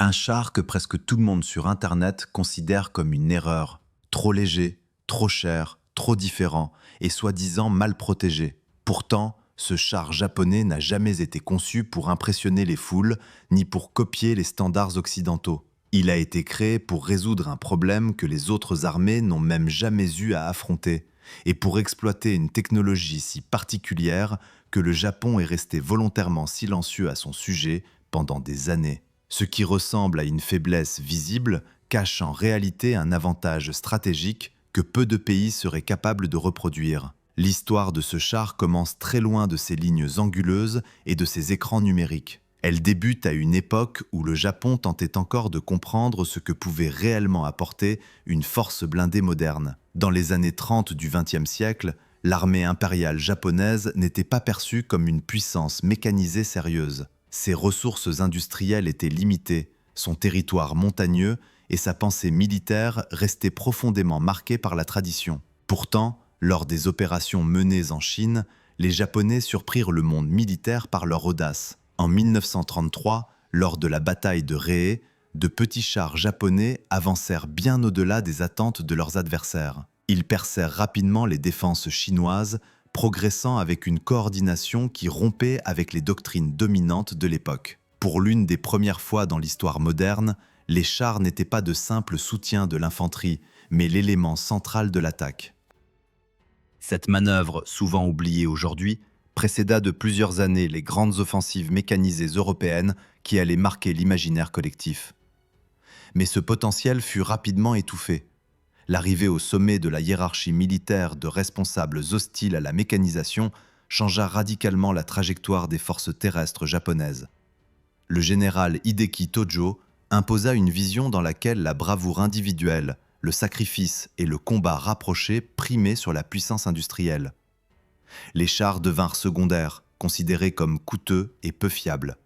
Un char que presque tout le monde sur Internet considère comme une erreur. Trop léger, trop cher, trop différent et soi-disant mal protégé. Pourtant, ce char japonais n'a jamais été conçu pour impressionner les foules, ni pour copier les standards occidentaux. Il a été créé pour résoudre un problème que les autres armées n'ont même jamais eu à affronter, et pour exploiter une technologie si particulière que le Japon est resté volontairement silencieux à son sujet pendant des années. Ce qui ressemble à une faiblesse visible cache en réalité un avantage stratégique que peu de pays seraient capables de reproduire. L'histoire de ce char commence très loin de ses lignes anguleuses et de ses écrans numériques. Elle débute à une époque où le Japon tentait encore de comprendre ce que pouvait réellement apporter une force blindée moderne. Dans les années 30 du XXe siècle, l'armée impériale japonaise n'était pas perçue comme une puissance mécanisée sérieuse. Ses ressources industrielles étaient limitées, son territoire montagneux et sa pensée militaire restaient profondément marquées par la tradition. Pourtant, lors des opérations menées en Chine, les Japonais surprirent le monde militaire par leur audace. En 1933, lors de la bataille de Rehe, de petits chars japonais avancèrent bien au-delà des attentes de leurs adversaires. Ils percèrent rapidement les défenses chinoises, progressant avec une coordination qui rompait avec les doctrines dominantes de l'époque. Pour l'une des premières fois dans l'histoire moderne, les chars n'étaient pas de simples soutiens de l'infanterie, mais l'élément central de l'attaque. Cette manœuvre, souvent oubliée aujourd'hui, précéda de plusieurs années les grandes offensives mécanisées européennes qui allaient marquer l'imaginaire collectif. Mais ce potentiel fut rapidement étouffé. L'arrivée au sommet de la hiérarchie militaire de responsables hostiles à la mécanisation changea radicalement la trajectoire des forces terrestres japonaises. Le général Hideki Tojo imposa une vision dans laquelle la bravoure individuelle, le sacrifice et le combat rapproché primaient sur la puissance industrielle. Les chars devinrent secondaires, considérés comme coûteux et peu fiables.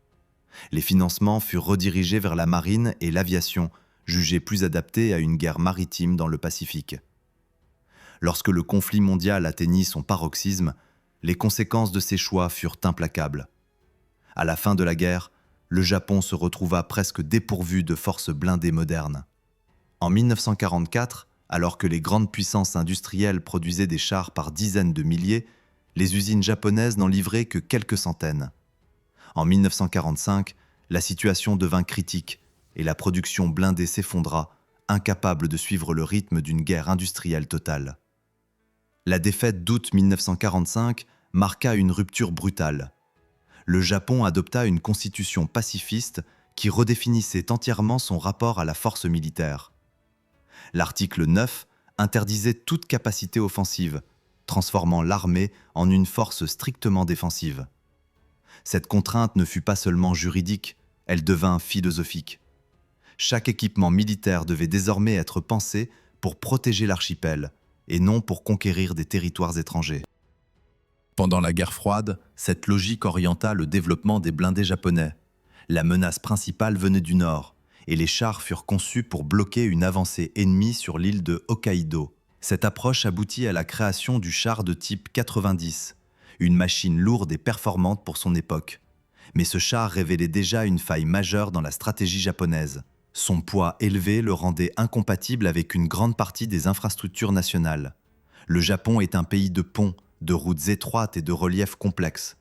Les financements furent redirigés vers la marine et l'aviation, jugés plus adaptés à une guerre maritime dans le Pacifique. Lorsque le conflit mondial atteignit son paroxysme, les conséquences de ces choix furent implacables. À la fin de la guerre, le Japon se retrouva presque dépourvu de forces blindées modernes. En 1944, alors que les grandes puissances industrielles produisaient des chars par dizaines de milliers, les usines japonaises n'en livraient que quelques centaines. En 1945, la situation devint critique et la production blindée s'effondra, incapable de suivre le rythme d'une guerre industrielle totale. La défaite d'août 1945 marqua une rupture brutale. Le Japon adopta une constitution pacifiste qui redéfinissait entièrement son rapport à la force militaire. L'article 9 interdisait toute capacité offensive, transformant l'armée en une force strictement défensive. Cette contrainte ne fut pas seulement juridique, elle devint philosophique. Chaque équipement militaire devait désormais être pensé pour protéger l'archipel, et non pour conquérir des territoires étrangers. Pendant la guerre froide, cette logique orienta le développement des blindés japonais. La menace principale venait du nord, et les chars furent conçus pour bloquer une avancée ennemie sur l'île de Hokkaido. Cette approche aboutit à la création du char de type 90, une machine lourde et performante pour son époque. Mais ce char révélait déjà une faille majeure dans la stratégie japonaise. Son poids élevé le rendait incompatible avec une grande partie des infrastructures nationales. Le Japon est un pays de ponts, de routes étroites et de reliefs complexes.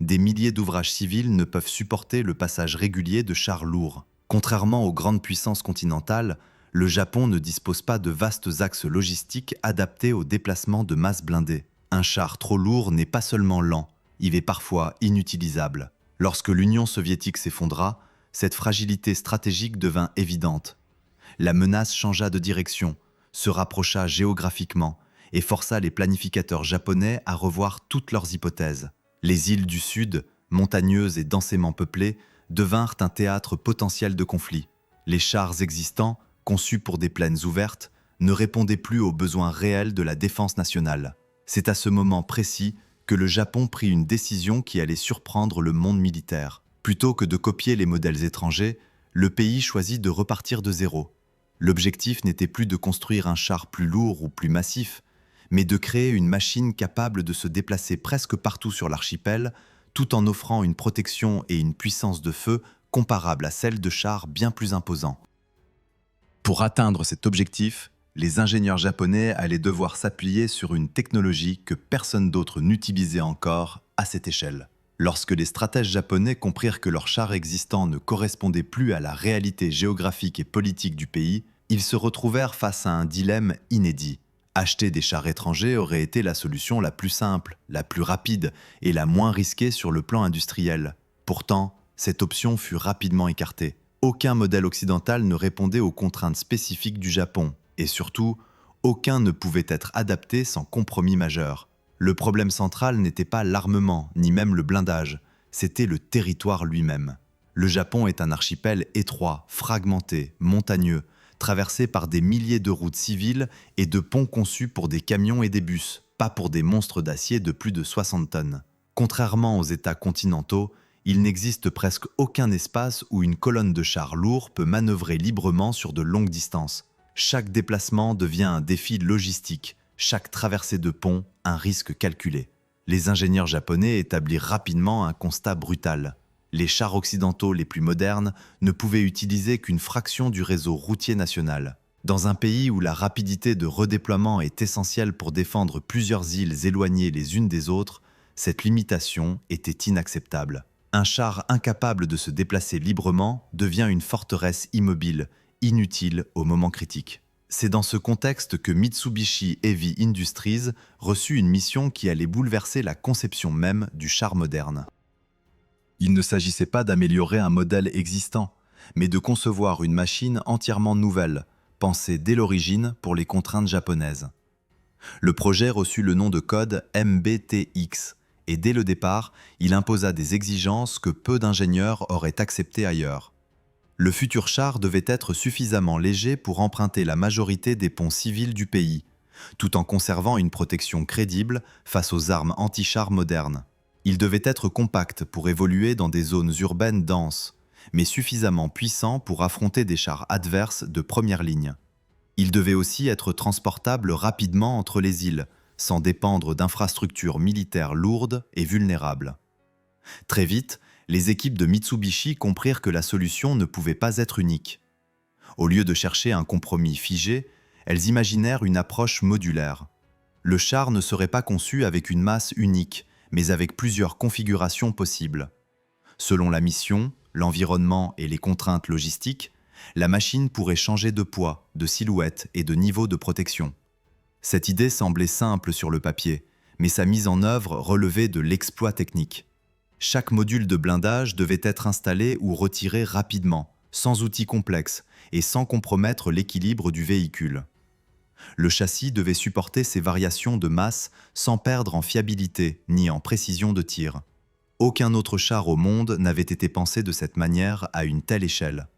Des milliers d'ouvrages civils ne peuvent supporter le passage régulier de chars lourds. Contrairement aux grandes puissances continentales, le Japon ne dispose pas de vastes axes logistiques adaptés au déplacement de masses blindées. Un char trop lourd n'est pas seulement lent, il est parfois inutilisable. Lorsque l'Union soviétique s'effondra, cette fragilité stratégique devint évidente. La menace changea de direction, se rapprocha géographiquement et força les planificateurs japonais à revoir toutes leurs hypothèses. Les îles du Sud, montagneuses et densément peuplées, devinrent un théâtre potentiel de conflit. Les chars existants, conçus pour des plaines ouvertes, ne répondaient plus aux besoins réels de la défense nationale. C'est à ce moment précis que le Japon prit une décision qui allait surprendre le monde militaire. Plutôt que de copier les modèles étrangers, le pays choisit de repartir de zéro. L'objectif n'était plus de construire un char plus lourd ou plus massif, mais de créer une machine capable de se déplacer presque partout sur l'archipel, tout en offrant une protection et une puissance de feu comparable à celle de chars bien plus imposants. Pour atteindre cet objectif, les ingénieurs japonais allaient devoir s'appuyer sur une technologie que personne d'autre n'utilisait encore à cette échelle. Lorsque les stratèges japonais comprirent que leurs chars existants ne correspondaient plus à la réalité géographique et politique du pays, ils se retrouvèrent face à un dilemme inédit. Acheter des chars étrangers aurait été la solution la plus simple, la plus rapide et la moins risquée sur le plan industriel. Pourtant, cette option fut rapidement écartée. Aucun modèle occidental ne répondait aux contraintes spécifiques du Japon, et surtout, aucun ne pouvait être adapté sans compromis majeur. Le problème central n'était pas l'armement, ni même le blindage, c'était le territoire lui-même. Le Japon est un archipel étroit, fragmenté, montagneux, traversé par des milliers de routes civiles et de ponts conçus pour des camions et des bus, pas pour des monstres d'acier de plus de 60 tonnes. Contrairement aux États continentaux, il n'existe presque aucun espace où une colonne de chars lourds peut manœuvrer librement sur de longues distances. Chaque déplacement devient un défi logistique, chaque traversée de pont un risque calculé. Les ingénieurs japonais établirent rapidement un constat brutal. Les chars occidentaux les plus modernes ne pouvaient utiliser qu'une fraction du réseau routier national. Dans un pays où la rapidité de redéploiement est essentielle pour défendre plusieurs îles éloignées les unes des autres, cette limitation était inacceptable. Un char incapable de se déplacer librement devient une forteresse immobile, inutile au moment critique. C'est dans ce contexte que Mitsubishi Heavy Industries reçut une mission qui allait bouleverser la conception même du char moderne. Il ne s'agissait pas d'améliorer un modèle existant, mais de concevoir une machine entièrement nouvelle, pensée dès l'origine pour les contraintes japonaises. Le projet reçut le nom de code MBTX, et dès le départ, il imposa des exigences que peu d'ingénieurs auraient acceptées ailleurs. Le futur char devait être suffisamment léger pour emprunter la majorité des ponts civils du pays, tout en conservant une protection crédible face aux armes anti-chars modernes. Il devait être compact pour évoluer dans des zones urbaines denses, mais suffisamment puissant pour affronter des chars adverses de première ligne. Il devait aussi être transportable rapidement entre les îles, sans dépendre d'infrastructures militaires lourdes et vulnérables. Très vite, les équipes de Mitsubishi comprirent que la solution ne pouvait pas être unique. Au lieu de chercher un compromis figé, elles imaginèrent une approche modulaire. Le char ne serait pas conçu avec une masse unique, mais avec plusieurs configurations possibles. Selon la mission, l'environnement et les contraintes logistiques, la machine pourrait changer de poids, de silhouette et de niveau de protection. Cette idée semblait simple sur le papier, mais sa mise en œuvre relevait de l'exploit technique. Chaque module de blindage devait être installé ou retiré rapidement, sans outils complexes et sans compromettre l'équilibre du véhicule. Le châssis devait supporter ces variations de masse sans perdre en fiabilité ni en précision de tir. Aucun autre char au monde n'avait été pensé de cette manière à une telle échelle.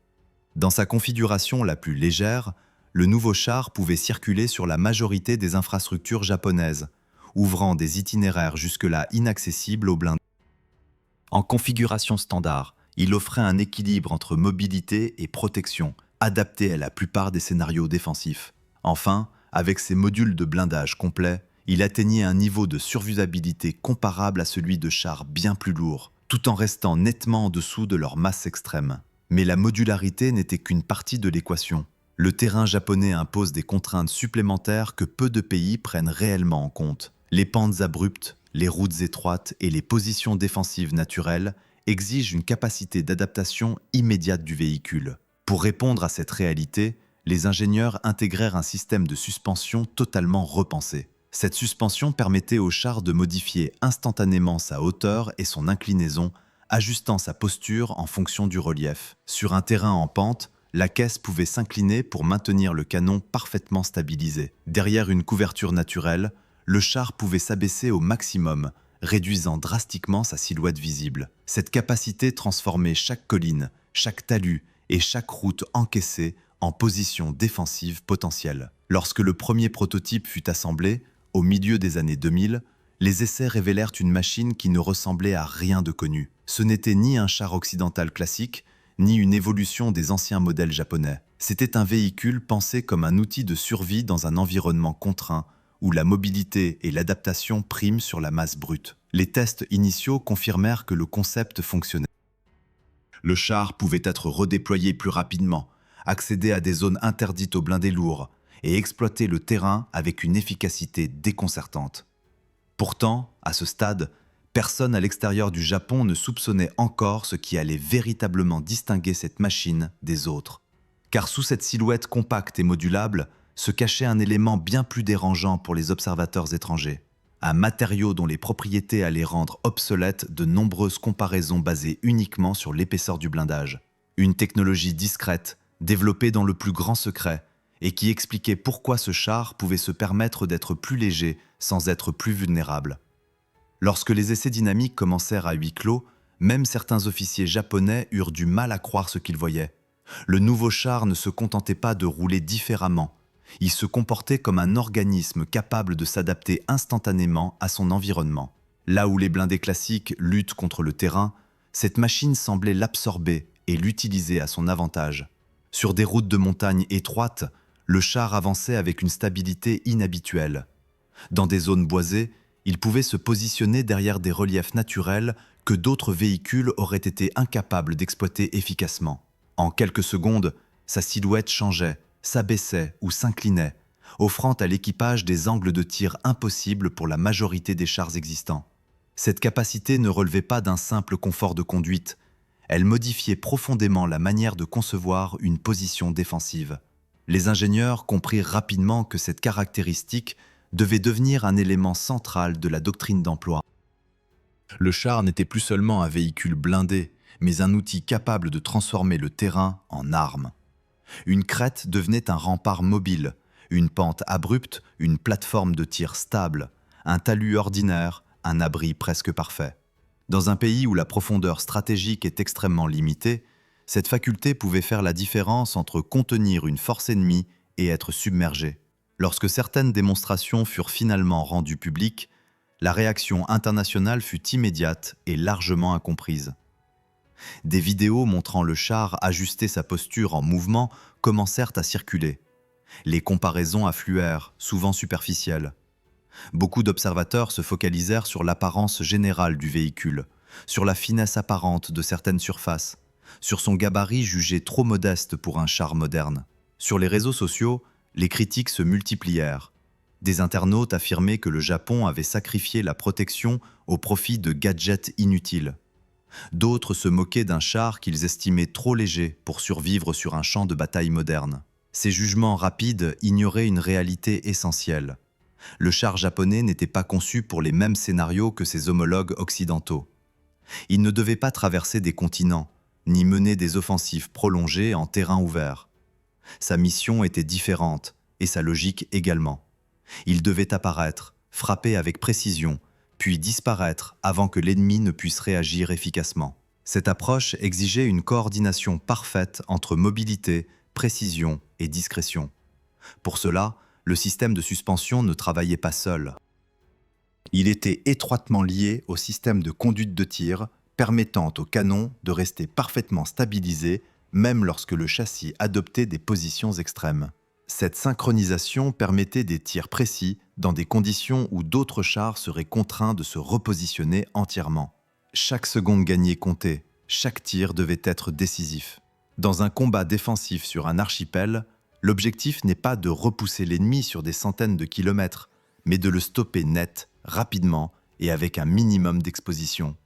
Dans sa configuration la plus légère, le nouveau char pouvait circuler sur la majorité des infrastructures japonaises, ouvrant des itinéraires jusque-là inaccessibles aux blindés. En configuration standard, il offrait un équilibre entre mobilité et protection, adapté à la plupart des scénarios défensifs. Enfin, avec ses modules de blindage complets, il atteignait un niveau de survivabilité comparable à celui de chars bien plus lourds, tout en restant nettement en dessous de leur masse extrême. Mais la modularité n'était qu'une partie de l'équation. Le terrain japonais impose des contraintes supplémentaires que peu de pays prennent réellement en compte. Les pentes abruptes, les routes étroites et les positions défensives naturelles exigent une capacité d'adaptation immédiate du véhicule. Pour répondre à cette réalité, les ingénieurs intégrèrent un système de suspension totalement repensé. Cette suspension permettait au char de modifier instantanément sa hauteur et son inclinaison, ajustant sa posture en fonction du relief. Sur un terrain en pente, la caisse pouvait s'incliner pour maintenir le canon parfaitement stabilisé. Derrière une couverture naturelle, le char pouvait s'abaisser au maximum, réduisant drastiquement sa silhouette visible. Cette capacité transformait chaque colline, chaque talus et chaque route encaissée en position défensive potentielle. Lorsque le premier prototype fut assemblé, au milieu des années 2000, les essais révélèrent une machine qui ne ressemblait à rien de connu. Ce n'était ni un char occidental classique, ni une évolution des anciens modèles japonais. C'était un véhicule pensé comme un outil de survie dans un environnement contraint, où la mobilité et l'adaptation priment sur la masse brute. Les tests initiaux confirmèrent que le concept fonctionnait. Le char pouvait être redéployé plus rapidement, accéder à des zones interdites aux blindés lourds et exploiter le terrain avec une efficacité déconcertante. Pourtant, à ce stade, personne à l'extérieur du Japon ne soupçonnait encore ce qui allait véritablement distinguer cette machine des autres. Car sous cette silhouette compacte et modulable se cachait un élément bien plus dérangeant pour les observateurs étrangers. Un matériau dont les propriétés allaient rendre obsolètes de nombreuses comparaisons basées uniquement sur l'épaisseur du blindage. Une technologie discrète, développée dans le plus grand secret, et qui expliquait pourquoi ce char pouvait se permettre d'être plus léger sans être plus vulnérable. Lorsque les essais dynamiques commencèrent à huis clos, même certains officiers japonais eurent du mal à croire ce qu'ils voyaient. Le nouveau char ne se contentait pas de rouler différemment. Il se comportait comme un organisme capable de s'adapter instantanément à son environnement. Là où les blindés classiques luttent contre le terrain, cette machine semblait l'absorber et l'utiliser à son avantage. Sur des routes de montagne étroites, le char avançait avec une stabilité inhabituelle. Dans des zones boisées, il pouvait se positionner derrière des reliefs naturels que d'autres véhicules auraient été incapables d'exploiter efficacement. En quelques secondes, sa silhouette changeait, s'abaissait ou s'inclinait, offrant à l'équipage des angles de tir impossibles pour la majorité des chars existants. Cette capacité ne relevait pas d'un simple confort de conduite, elle modifiait profondément la manière de concevoir une position défensive. Les ingénieurs comprirent rapidement que cette caractéristique devait devenir un élément central de la doctrine d'emploi. Le char n'était plus seulement un véhicule blindé, mais un outil capable de transformer le terrain en arme. Une crête devenait un rempart mobile, une pente abrupte, une plateforme de tir stable, un talus ordinaire, un abri presque parfait. Dans un pays où la profondeur stratégique est extrêmement limitée, cette faculté pouvait faire la différence entre contenir une force ennemie et être submergé. Lorsque certaines démonstrations furent finalement rendues publiques, la réaction internationale fut immédiate et largement incomprise. Des vidéos montrant le char ajuster sa posture en mouvement commencèrent à circuler. Les comparaisons affluèrent, souvent superficielles. Beaucoup d'observateurs se focalisèrent sur l'apparence générale du véhicule, sur la finesse apparente de certaines surfaces, sur son gabarit jugé trop modeste pour un char moderne. Sur les réseaux sociaux, les critiques se multiplièrent. Des internautes affirmaient que le Japon avait sacrifié la protection au profit de gadgets inutiles. D'autres se moquaient d'un char qu'ils estimaient trop léger pour survivre sur un champ de bataille moderne. Ces jugements rapides ignoraient une réalité essentielle. Le char japonais n'était pas conçu pour les mêmes scénarios que ses homologues occidentaux. Il ne devait pas traverser des continents, ni mener des offensives prolongées en terrain ouvert. Sa mission était différente, et sa logique également. Il devait apparaître, frapper avec précision, puis disparaître avant que l'ennemi ne puisse réagir efficacement. Cette approche exigeait une coordination parfaite entre mobilité, précision et discrétion. Pour cela, le système de suspension ne travaillait pas seul. Il était étroitement lié au système de conduite de tir, permettant au canon de rester parfaitement stabilisé, même lorsque le châssis adoptait des positions extrêmes. Cette synchronisation permettait des tirs précis dans des conditions où d'autres chars seraient contraints de se repositionner entièrement. Chaque seconde gagnée comptait, chaque tir devait être décisif. Dans un combat défensif sur un archipel, l'objectif n'est pas de repousser l'ennemi sur des centaines de kilomètres, mais de le stopper net, rapidement et avec un minimum d'exposition.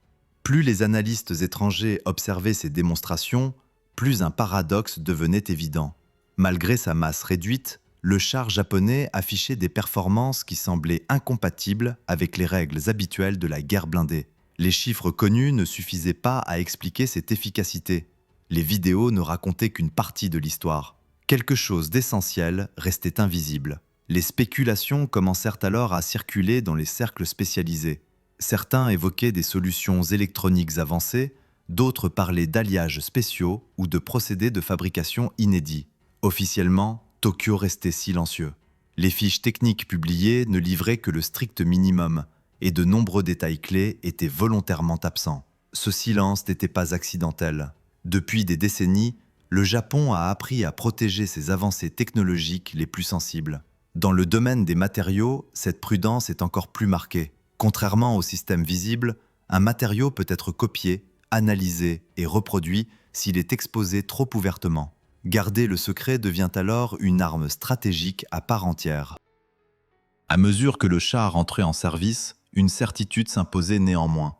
Plus les analystes étrangers observaient ces démonstrations, plus un paradoxe devenait évident. Malgré sa masse réduite, le char japonais affichait des performances qui semblaient incompatibles avec les règles habituelles de la guerre blindée. Les chiffres connus ne suffisaient pas à expliquer cette efficacité. Les vidéos ne racontaient qu'une partie de l'histoire. Quelque chose d'essentiel restait invisible. Les spéculations commencèrent alors à circuler dans les cercles spécialisés. Certains évoquaient des solutions électroniques avancées, d'autres parlaient d'alliages spéciaux ou de procédés de fabrication inédits. Officiellement, Tokyo restait silencieux. Les fiches techniques publiées ne livraient que le strict minimum, et de nombreux détails clés étaient volontairement absents. Ce silence n'était pas accidentel. Depuis des décennies, le Japon a appris à protéger ses avancées technologiques les plus sensibles. Dans le domaine des matériaux, cette prudence est encore plus marquée. Contrairement au système visible, un matériau peut être copié, analysé et reproduit s'il est exposé trop ouvertement. Garder le secret devient alors une arme stratégique à part entière. À mesure que le char entrait en service, une certitude s'imposait néanmoins.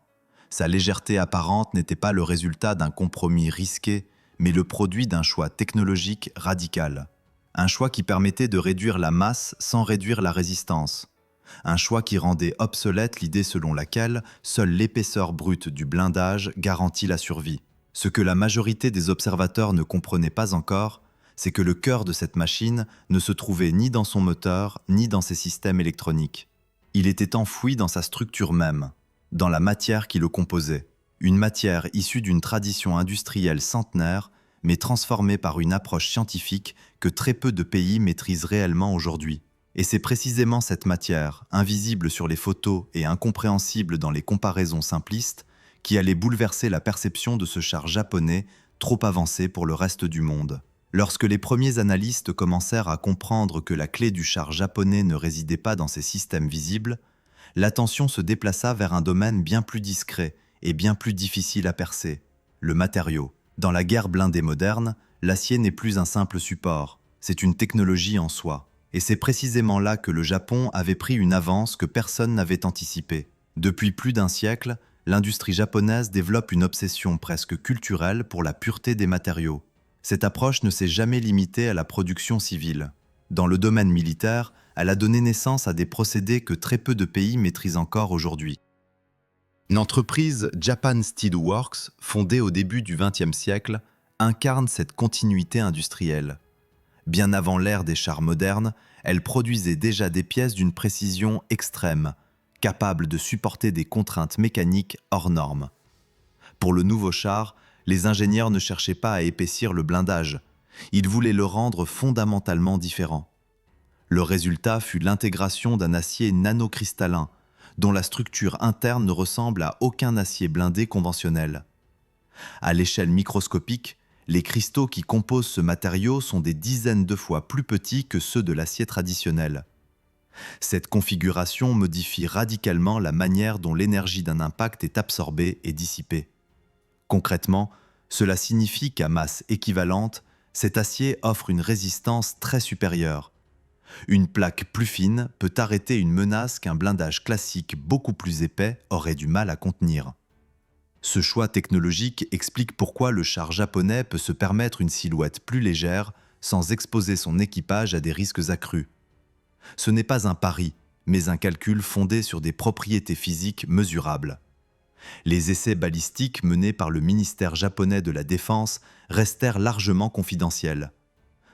Sa légèreté apparente n'était pas le résultat d'un compromis risqué, mais le produit d'un choix technologique radical. Un choix qui permettait de réduire la masse sans réduire la résistance. Un choix qui rendait obsolète l'idée selon laquelle seule l'épaisseur brute du blindage garantit la survie. Ce que la majorité des observateurs ne comprenaient pas encore, c'est que le cœur de cette machine ne se trouvait ni dans son moteur, ni dans ses systèmes électroniques. Il était enfoui dans sa structure même, dans la matière qui le composait. Une matière issue d'une tradition industrielle centenaire, mais transformée par une approche scientifique que très peu de pays maîtrisent réellement aujourd'hui. Et c'est précisément cette matière, invisible sur les photos et incompréhensible dans les comparaisons simplistes, qui allait bouleverser la perception de ce char japonais trop avancé pour le reste du monde. Lorsque les premiers analystes commencèrent à comprendre que la clé du char japonais ne résidait pas dans ses systèmes visibles, l'attention se déplaça vers un domaine bien plus discret et bien plus difficile à percer, le matériau. Dans la guerre blindée moderne, l'acier n'est plus un simple support, c'est une technologie en soi. Et c'est précisément là que le Japon avait pris une avance que personne n'avait anticipée. Depuis plus d'un siècle, l'industrie japonaise développe une obsession presque culturelle pour la pureté des matériaux. Cette approche ne s'est jamais limitée à la production civile. Dans le domaine militaire, elle a donné naissance à des procédés que très peu de pays maîtrisent encore aujourd'hui. L'entreprise Japan Steel Works, fondée au début du XXe siècle, incarne cette continuité industrielle. Bien avant l'ère des chars modernes, elle produisait déjà des pièces d'une précision extrême, capables de supporter des contraintes mécaniques hors normes. Pour le nouveau char, les ingénieurs ne cherchaient pas à épaissir le blindage, ils voulaient le rendre fondamentalement différent. Le résultat fut l'intégration d'un acier nanocristallin, dont la structure interne ne ressemble à aucun acier blindé conventionnel. À l'échelle microscopique, les cristaux qui composent ce matériau sont des dizaines de fois plus petits que ceux de l'acier traditionnel. Cette configuration modifie radicalement la manière dont l'énergie d'un impact est absorbée et dissipée. Concrètement, cela signifie qu'à masse équivalente, cet acier offre une résistance très supérieure. Une plaque plus fine peut arrêter une menace qu'un blindage classique beaucoup plus épais aurait du mal à contenir. Ce choix technologique explique pourquoi le char japonais peut se permettre une silhouette plus légère sans exposer son équipage à des risques accrus. Ce n'est pas un pari, mais un calcul fondé sur des propriétés physiques mesurables. Les essais balistiques menés par le ministère japonais de la Défense restèrent largement confidentiels.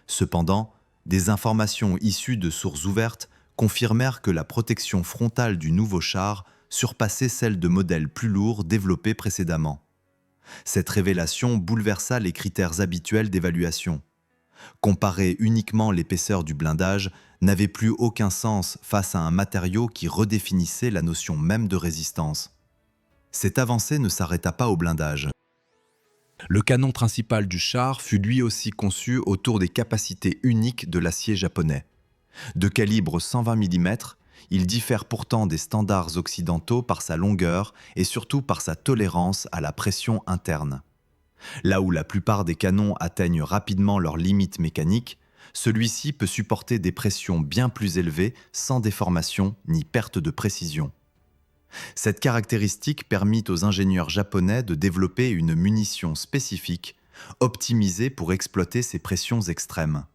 Cependant, des informations issues de sources ouvertes confirmèrent que la protection frontale du nouveau char surpassait celle de modèles plus lourds développés précédemment. Cette révélation bouleversa les critères habituels d'évaluation. Comparer uniquement l'épaisseur du blindage n'avait plus aucun sens face à un matériau qui redéfinissait la notion même de résistance. Cette avancée ne s'arrêta pas au blindage. Le canon principal du char fut lui aussi conçu autour des capacités uniques de l'acier japonais. De calibre 120 mm, il diffère pourtant des standards occidentaux par sa longueur et surtout par sa tolérance à la pression interne. Là où la plupart des canons atteignent rapidement leurs limites mécaniques, celui-ci peut supporter des pressions bien plus élevées sans déformation ni perte de précision. Cette caractéristique permit aux ingénieurs japonais de développer une munition spécifique, optimisée pour exploiter ces pressions extrêmes.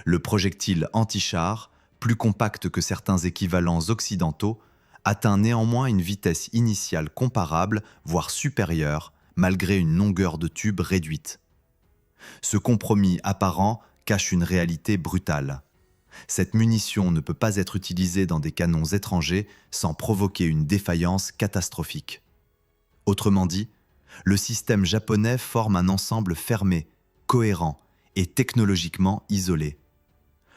Le projectile anti-char, plus compact que certains équivalents occidentaux, atteint néanmoins une vitesse initiale comparable, voire supérieure, malgré une longueur de tube réduite. Ce compromis apparent cache une réalité brutale. Cette munition ne peut pas être utilisée dans des canons étrangers sans provoquer une défaillance catastrophique. Autrement dit, le système japonais forme un ensemble fermé, cohérent et technologiquement isolé.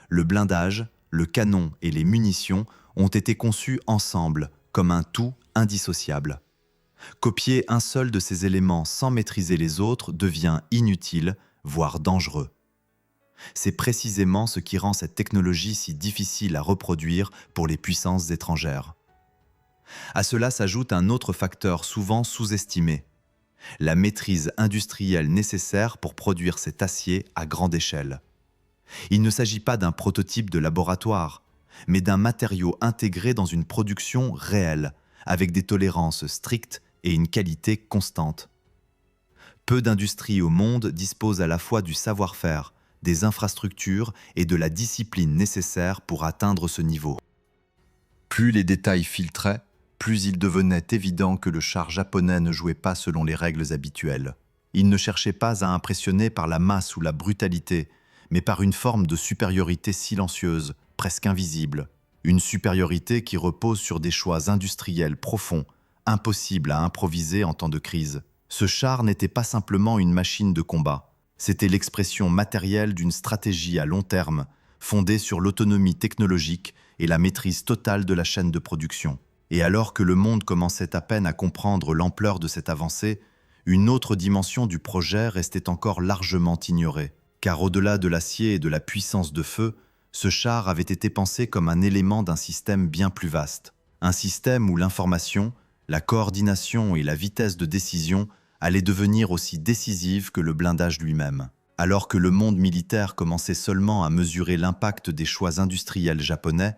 Le blindage, le canon et les munitions ont été conçus ensemble, comme un tout indissociable. Copier un seul de ces éléments sans maîtriser les autres devient inutile, voire dangereux. C'est précisément ce qui rend cette technologie si difficile à reproduire pour les puissances étrangères. À cela s'ajoute un autre facteur souvent sous-estimé. la maîtrise industrielle nécessaire pour produire cet acier à grande échelle. Il ne s'agit pas d'un prototype de laboratoire, mais d'un matériau intégré dans une production réelle, avec des tolérances strictes et une qualité constante. Peu d'industries au monde disposent à la fois du savoir-faire, des infrastructures et de la discipline nécessaire pour atteindre ce niveau. Plus les détails filtraient, plus il devenait évident que le char japonais ne jouait pas selon les règles habituelles. Il ne cherchait pas à impressionner par la masse ou la brutalité, mais par une forme de supériorité silencieuse, presque invisible. Une supériorité qui repose sur des choix industriels profonds, impossibles à improviser en temps de crise. Ce char n'était pas simplement une machine de combat, c'était l'expression matérielle d'une stratégie à long terme, fondée sur l'autonomie technologique et la maîtrise totale de la chaîne de production. Et alors que le monde commençait à peine à comprendre l'ampleur de cette avancée, une autre dimension du projet restait encore largement ignorée. Car au-delà de l'acier et de la puissance de feu, ce char avait été pensé comme un élément d'un système bien plus vaste. Un système où l'information, la coordination et la vitesse de décision allaient devenir aussi décisives que le blindage lui-même. Alors que le monde militaire commençait seulement à mesurer l'impact des choix industriels japonais,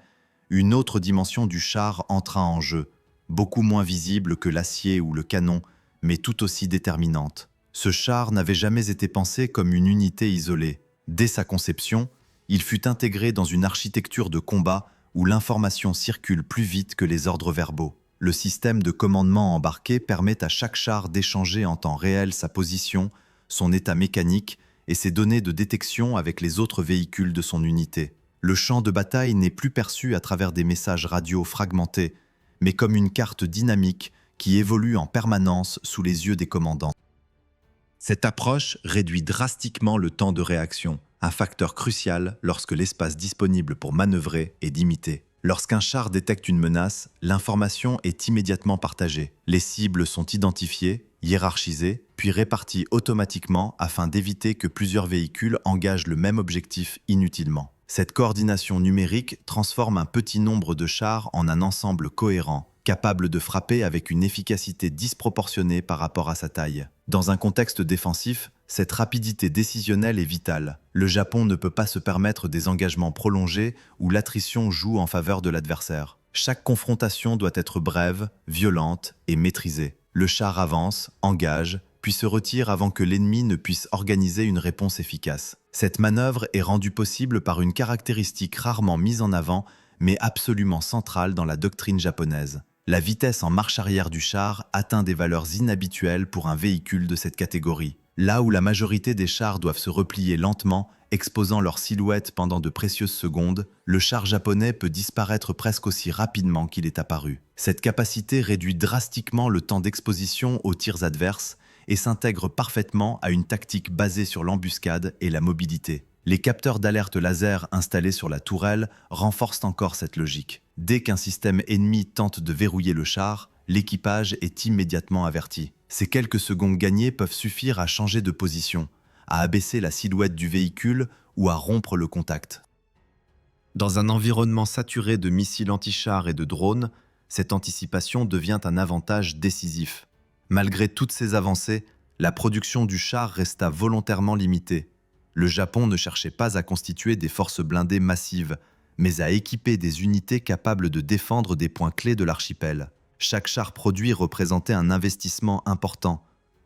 une autre dimension du char entra en jeu, beaucoup moins visible que l'acier ou le canon, mais tout aussi déterminante. Ce char n'avait jamais été pensé comme une unité isolée. Dès sa conception, il fut intégré dans une architecture de combat où l'information circule plus vite que les ordres verbaux. Le système de commandement embarqué permet à chaque char d'échanger en temps réel sa position, son état mécanique et ses données de détection avec les autres véhicules de son unité. Le champ de bataille n'est plus perçu à travers des messages radio fragmentés, mais comme une carte dynamique qui évolue en permanence sous les yeux des commandants. Cette approche réduit drastiquement le temps de réaction, un facteur crucial lorsque l'espace disponible pour manœuvrer est limité. Lorsqu'un char détecte une menace, l'information est immédiatement partagée. Les cibles sont identifiées, hiérarchisées, puis réparties automatiquement afin d'éviter que plusieurs véhicules engagent le même objectif inutilement. Cette coordination numérique transforme un petit nombre de chars en un ensemble cohérent, capable de frapper avec une efficacité disproportionnée par rapport à sa taille. Dans un contexte défensif, cette rapidité décisionnelle est vitale. Le Japon ne peut pas se permettre des engagements prolongés où l'attrition joue en faveur de l'adversaire. Chaque confrontation doit être brève, violente et maîtrisée. Le char avance, engage, puis se retire avant que l'ennemi ne puisse organiser une réponse efficace. Cette manœuvre est rendue possible par une caractéristique rarement mise en avant, mais absolument centrale dans la doctrine japonaise. La vitesse en marche arrière du char atteint des valeurs inhabituelles pour un véhicule de cette catégorie. Là où la majorité des chars doivent se replier lentement, exposant leur silhouette pendant de précieuses secondes, le char japonais peut disparaître presque aussi rapidement qu'il est apparu. Cette capacité réduit drastiquement le temps d'exposition aux tirs adverses et s'intègre parfaitement à une tactique basée sur l'embuscade et la mobilité. Les capteurs d'alerte laser installés sur la tourelle renforcent encore cette logique. Dès qu'un système ennemi tente de verrouiller le char, l'équipage est immédiatement averti. Ces quelques secondes gagnées peuvent suffire à changer de position, à abaisser la silhouette du véhicule ou à rompre le contact. Dans un environnement saturé de missiles anti-chars et de drones, cette anticipation devient un avantage décisif. Malgré toutes ces avancées, la production du char resta volontairement limitée. Le Japon ne cherchait pas à constituer des forces blindées massives, mais à équiper des unités capables de défendre des points clés de l'archipel. Chaque char produit représentait un investissement important,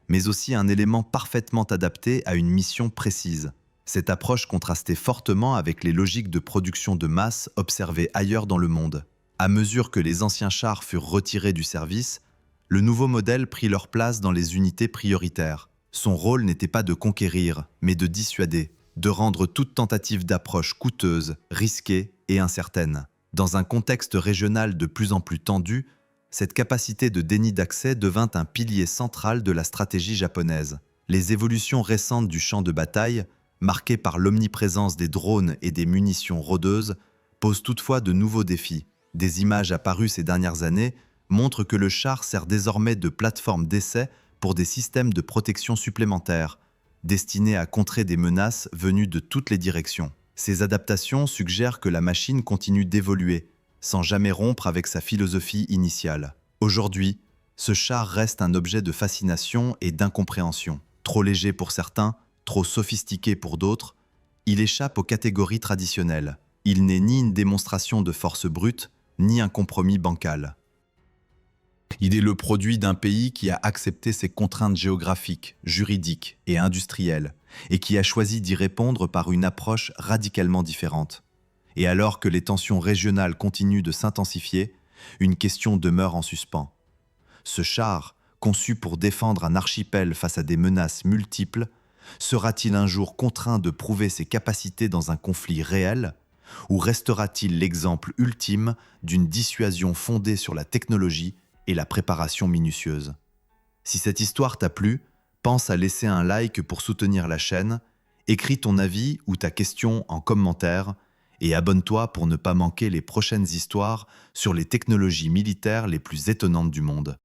mais aussi un élément parfaitement adapté à une mission précise. Cette approche contrastait fortement avec les logiques de production de masse observées ailleurs dans le monde. À mesure que les anciens chars furent retirés du service, le nouveau modèle prit leur place dans les unités prioritaires. Son rôle n'était pas de conquérir, mais de dissuader, de rendre toute tentative d'approche coûteuse, risquée et incertaine. Dans un contexte régional de plus en plus tendu, cette capacité de déni d'accès devint un pilier central de la stratégie japonaise. Les évolutions récentes du champ de bataille, marquées par l'omniprésence des drones et des munitions rôdeuses, posent toutefois de nouveaux défis. Des images apparues ces dernières années montrent que le char sert désormais de plateforme d'essai pour des systèmes de protection supplémentaires, destinés à contrer des menaces venues de toutes les directions. Ces adaptations suggèrent que la machine continue d'évoluer, sans jamais rompre avec sa philosophie initiale. Aujourd'hui, Ce char reste un objet de fascination et d'incompréhension. Trop léger pour certains, trop sophistiqué pour d'autres, il échappe aux catégories traditionnelles. Il n'est ni une démonstration de force brute, ni un compromis bancal. Il est le produit d'un pays qui a accepté ses contraintes géographiques, juridiques et industrielles, et qui a choisi d'y répondre par une approche radicalement différente. Et alors que les tensions régionales continuent de s'intensifier, une question demeure en suspens. Ce char, conçu pour défendre un archipel face à des menaces multiples, sera-t-il un jour contraint de prouver ses capacités dans un conflit réel, ou restera-t-il l'exemple ultime d'une dissuasion fondée sur la technologie et la préparation minutieuse? Si cette histoire t'a plu, pense à laisser un like pour soutenir la chaîne, écris ton avis ou ta question en commentaire et abonne-toi pour ne pas manquer les prochaines histoires sur les technologies militaires les plus étonnantes du monde.